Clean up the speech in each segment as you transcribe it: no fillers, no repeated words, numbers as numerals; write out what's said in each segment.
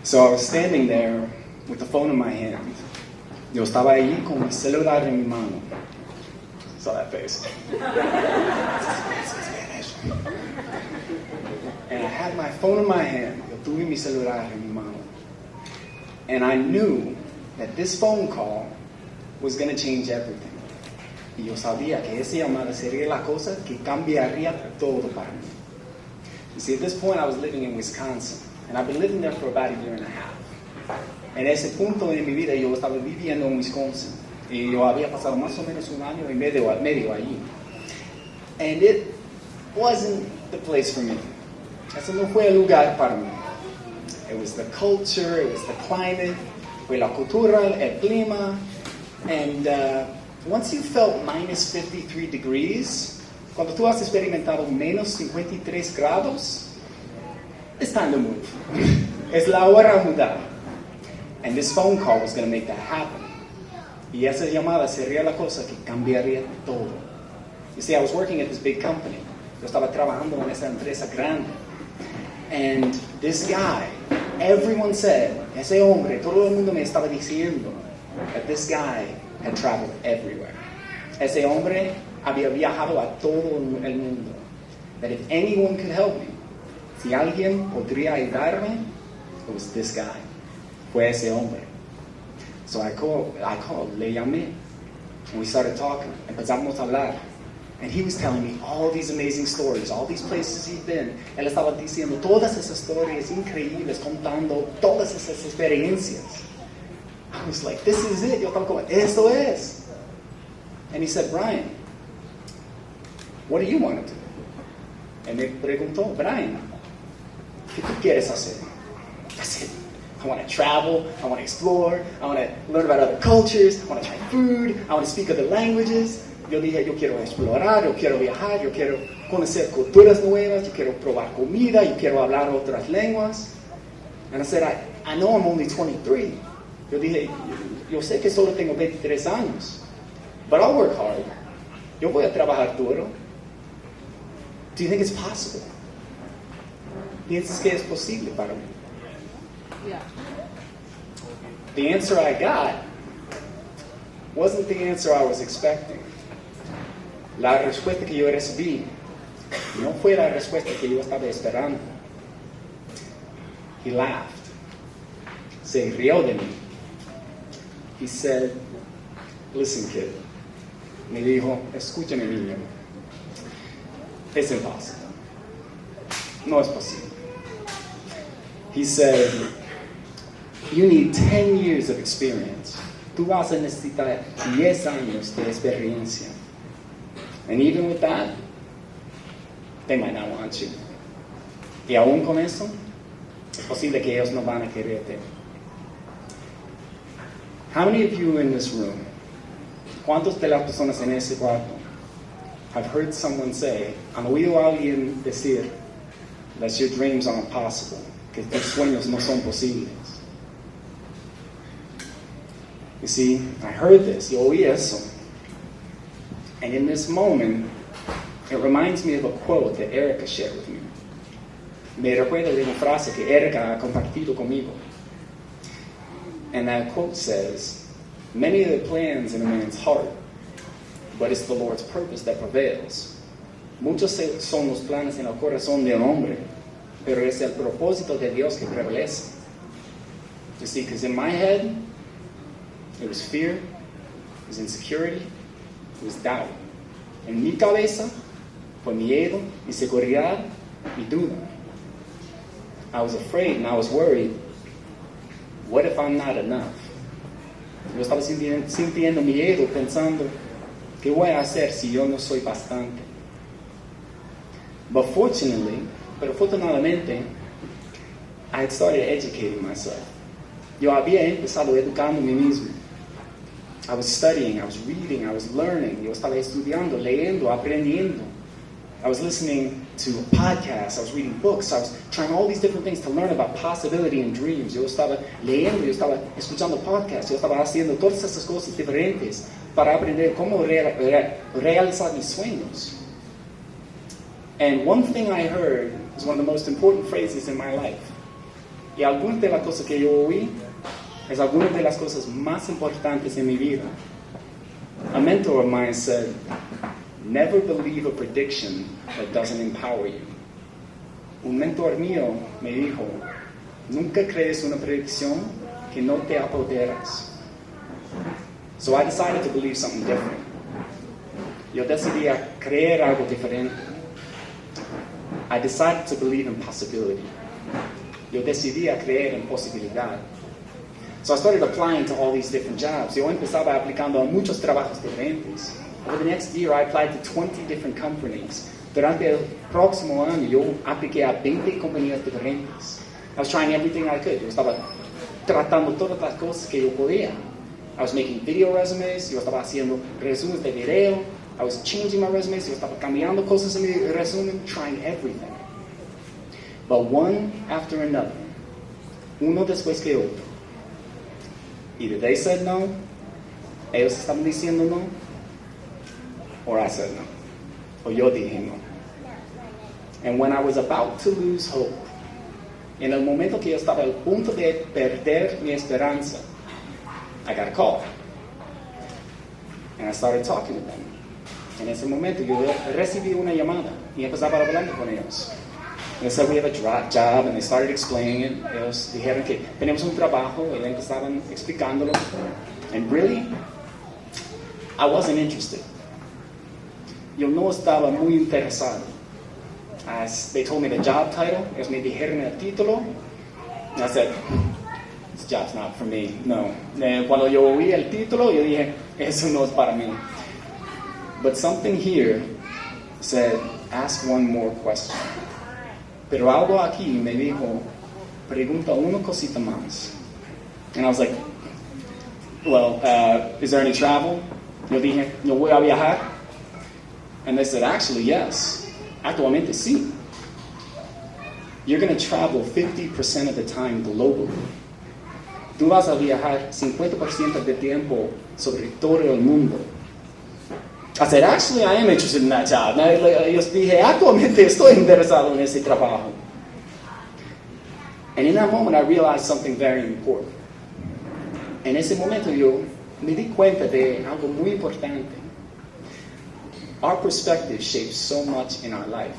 So I was standing there with the phone in my hand. Yo estaba ahí con mi celular en mi mano. Saw that face. And I had my phone in my hand. Yo tuve mi celular en mi mano. And I knew that this phone call was going to change everything. Y yo sabía que esa llamada sería la cosa que cambiaría todo para mí. You see, at this point I was living in Wisconsin. And I've been living there for about a year and a half. En ese punto de mi vida yo estaba viviendo en Wisconsin. Y yo había pasado más o menos un año y medio allí. And it wasn't the place for me. Ese no fue el lugar para mí. It was the culture, it was the climate, fue la cultura, el clima. And once you felt minus 53 degrees, cuando tú has experimentado menos 53 grados, it's time to move. Es la hora de mudar. And this phone call was going to make that happen. Y esa llamada sería la cosa que cambiaría todo. You see, I was working at this big company. Yo estaba trabajando en esa empresa grande. And this guy, everyone said, ese hombre, todo el mundo me estaba diciendo that this guy had traveled everywhere. Ese hombre había viajado a todo el mundo. That if anyone could help me, si alguien podría ayudarme, it was this guy. Fue ese hombre. So I called, le llamé, and we started talking. Empezamos a hablar. And he was telling me all these amazing stories, all these places he'd been. Él estaba diciendo todas esas historias increíbles, contando todas esas experiencias. I was like, this is it. Yo estaba como, esto es. And he said, Brian, what do you want to do? And me preguntó, Brian, ¿qué tú quieres hacer? I said, I want to travel, I want to explore, I want to learn about other cultures, I want to try food, I want to speak other languages. Yo dije, yo quiero explorar, yo quiero viajar, yo quiero conocer culturas nuevas, yo quiero probar comida, yo quiero hablar otras lenguas. And I said, I know I'm only 23. Yo dije, yo sé que solo tengo 23 años, but I'll work hard. Yo voy a trabajar duro. Do you think it's possible? ¿Piensas que es posible para mí? Yeah. The answer I got wasn't the answer I was expecting. La respuesta que yo recibí no fue la respuesta que yo estaba esperando. He laughed. Se rió de mí. He said, listen, kid. Me dijo, escúchame, niño. It's impossible. No es posible. He said, you need 10 years of experience. Tú vas a necesitar 10 años de experiencia. And even with that, they might not want you. Y aún con eso, es posible que ellos no van a quererte. How many of you in this room, cuántos de las personas en ese cuarto, have heard someone say, han oído a alguien decir, that your dreams aren't possible, que tus sueños no son posibles? You see, I heard this, yo oí eso. And in this moment, it reminds me of a quote that Erica shared with me. Me recuerda de una frase que Erica ha compartido conmigo. And that quote says, many are the plans in a man's heart, but it's the Lord's purpose that prevails. Muchos son los planes en el corazón del hombre, pero es el propósito de Dios que prevalece. You see, because in my head, it was fear, it was insecurity, it was doubt. En mi cabeza fue miedo, inseguridad y duda. I was afraid and I was worried. What if I'm not enough? Yo estaba sintiendo miedo, pensando, ¿qué voy a hacer si yo no soy bastante? But pero afortunadamente, I had started educating myself. Yo había empezado educando a mí mismo. I was studying, I was reading, I was learning. Yo estaba estudiando, leyendo, aprendiendo. I was listening to podcasts, I was reading books, I was trying all these different things to learn about possibility and dreams. Yo estaba leyendo, yo estaba escuchando podcasts, yo estaba haciendo todas esas cosas diferentes para aprender cómo realizar mis sueños. And one thing I heard is one of the most important phrases in my life. Y algunas de las cosas que yo oí es algunas de las cosas más importantes en mi vida. A mentor of mine said, never believe a prediction that doesn't empower you. Un mentor mío me dijo, nunca crees una predicción que no te apoderas. So I decided to believe something different. Yo decidí a creer algo diferente. I decided to believe in possibility. Yo decidí a creer en posibilidad. So I started applying to all these different jobs. Yo empezaba aplicando a muchos trabajos diferentes. Over the next year, I applied to 20 different companies. Durante el próximo año, yo apliqué a 20 compañías diferentes. I was trying everything I could. Yo estaba tratando todas las cosas que yo podía. I was making video resumes. Yo estaba haciendo resúmenes de video. I was changing my resumes. Yo estaba cambiando cosas en mi resumen, trying everything. But one after another, uno después que otro. Either they said no, ellos estaban diciendo no, or I said no, o yo dije no. And when I was about to lose hope, en el momento que yo estaba al punto de perder mi esperanza, I got a call. And I started talking to them. En ese momento yo recibí una llamada y empezaba hablando con ellos. They said we have a job, and they started explaining it. Ellos dijeron que tenemos un trabajo, y ellos estaban explicándolo. And really, I wasn't interested. Yo no estaba muy interesado. As they told me the job title, ellos me dijeron el título, and I said, this job's not for me, no. Cuando yo oí el título, yo dije, eso no es para mí. But something here said, ask one more question. Pero algo aquí me dijo, pregunta una cosita más. And I was like, well, is there any travel? Yo dije, ¿yo voy a viajar? And they said, actually, yes. Actualmente, sí. You're going to travel 50% of the time globally. Tú vas a viajar 50% del tiempo sobre todo el mundo. I said, actually, I am interested in that job. Yo dije, actualmente estoy interesado en ese trabajo. And in that moment, I realized something very important. En ese momento, yo me di cuenta de algo muy importante. Our perspective shapes so much in our life.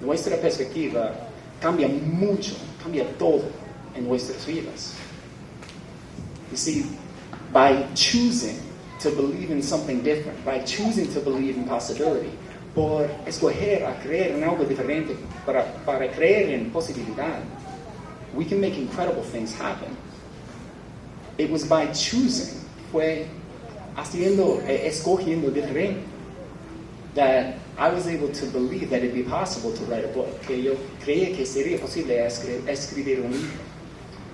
Nuestra perspectiva cambia mucho, cambia todo en nuestras vidas. You see, by choosing to believe in something different, by choosing to believe in possibility, por escoger a creer en algo diferente, para creer en posibilidad, we can make incredible things happen. It was by choosing, fue escogiendo diferente, that I was able to believe that it'd be possible to write a book, que yo creía que sería posible escribir un libro.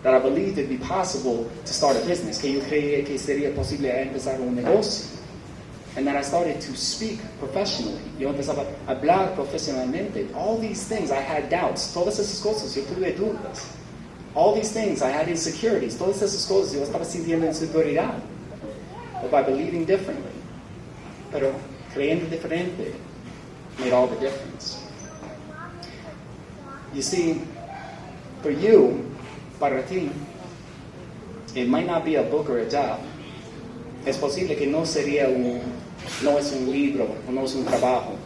That I believed it'd be possible to start a business, que yo creía que sería posible empezar un negocio. And that I started to speak professionally. Yo empezaba a hablar profesionalmente. All these things, I had doubts. Todas esas cosas, yo tuve dudas. All these things, I had insecurities. Todas esas cosas, yo estaba sintiendo inseguridad. But by believing differently, pero creyendo diferente, made all the difference. You see, for you, para ti, it might not be a book or a job. Es posible que no es un libro, o no es un trabajo.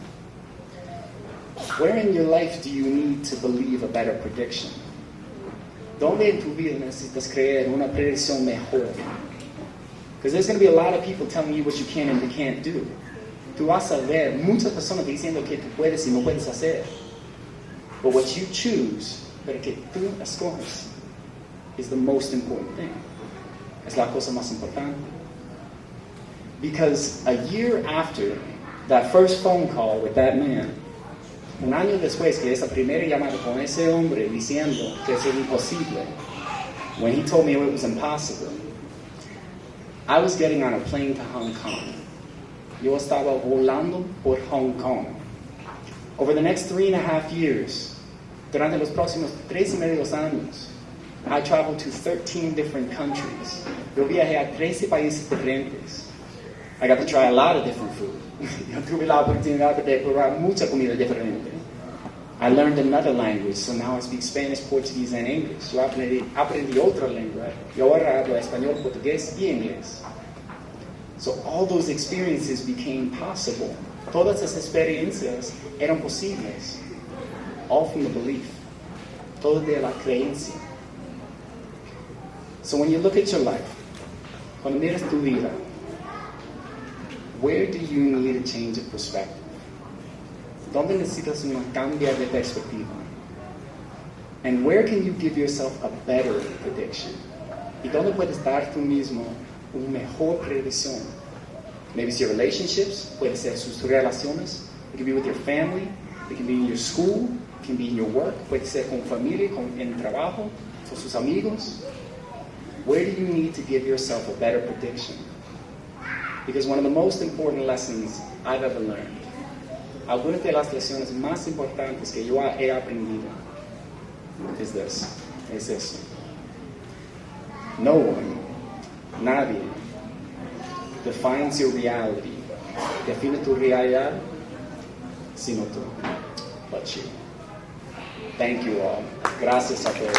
Where in your life do you need to believe a better prediction? ¿Dónde en tu vida necesitas creer una predicción mejor? Because there's going to be a lot of people telling you what you can and you can't do. Tú vas a ver muchas personas diciendo que tú puedes y no puedes hacer. But what you choose, pero que tú escoges, is the most important thing. Es la cosa más importante. Because a year after that first phone call with that man, un año después que esa primera llamada con ese hombre diciendo que es imposible, when he told me it was impossible, I was getting on a plane to Hong Kong. Yo estaba volando por Hong Kong. Over the next 3.5 years, durante los próximos 3.5 años, I traveled to 13 different countries. Yo viajé a 13 países diferentes. I got to try a lot of different food. Yo tuve la oportunidad de probar mucha comida diferente. I learned another language, so now I speak Spanish, Portuguese, and English. Yo aprendí otra lengua, y ahora hablo español, portugués y inglés. So all those experiences became possible. Todas esas experiencias eran posibles. All from the belief. Todo de la creencia. So when you look at your life, cuando miras tu vida, where do you need a change of perspective? ¿Dónde necesitas una cambio de perspectiva? And where can you give yourself a better prediction? ¿Y dónde puedes dar tú mismo una mejor predicción? Maybe it's your relationships, puede ser sus relaciones. It can be with your family, it can be in your school, it can be in your work, puede ser con familia, en trabajo, con sus amigos. Where do you need to give yourself a better prediction? Because one of the most important lessons I've ever learned, algunas de las lecciones más importantes que yo he aprendido, is eso. No one, nadie, defines your reality, define tu realidad, sino tú, but you. Thank you all. Gracias a todos.